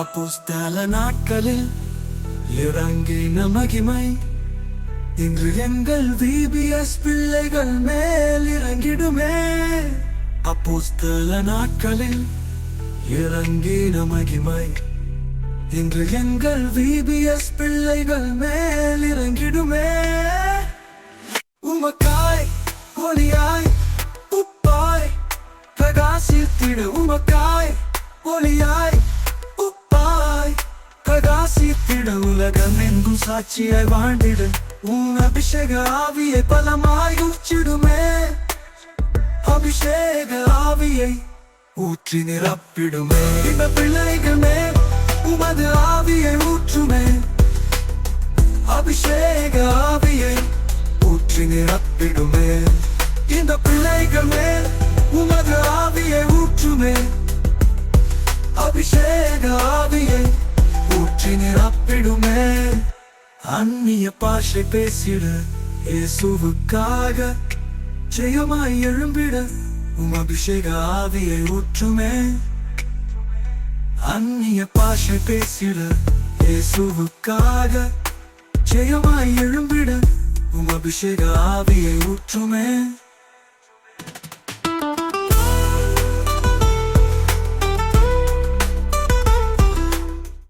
அப்போஸ்தல நாட்களில் இறங்கின மகிமை இன்று எங்கள் VBS பிள்ளைகள் மேல் இறங்கிடுமே. அப்போஸ்தல நாட்களில் இறங்கின மகிமை இன்று எங்கள் VBS பிள்ளைகள் மேல் இறங்கிடுமே. உமக்காய் ஒளியாய் உப்பாய் பிரகாசித்திடு, உமக்காய் ஒளியாய் உப்பாய் பிரகாசித்திடு, உலகம் எங்கும் சாட்சியாய் வாழ்ந்திடு. உன் அபிஷேக ஆவியை பலமாய் ஊற்றிடுமே. அபிஷேக ஆவியை ஊற்றி நிரப்பிடுமே. இந்த பிள்ளைகள் மேல் உமது ஆவியை ஊற்றுமே. அபிஷேக ஆவியை ஊற்றி நிரப்பிடுமே. இந்த பிள்ளைகள் மேல் உமது ஆவியை ஊற்றுமே. அபிஷேக ஆவியை ஊற்றி நிரப்பிடுமே. அந்நிய பாஷை பேசிடு, இயேசுவுக்காக ஜெயமாய் எழும்பிட உம் அபிஷேக ஆவியை ஊற்றுமே. அந்நிய பாஷை பேசிட இயேசுவுக்காக ஜெயமாய் எழும்பிட உம் அபிஷேக ஆவியை ஊற்றுமே.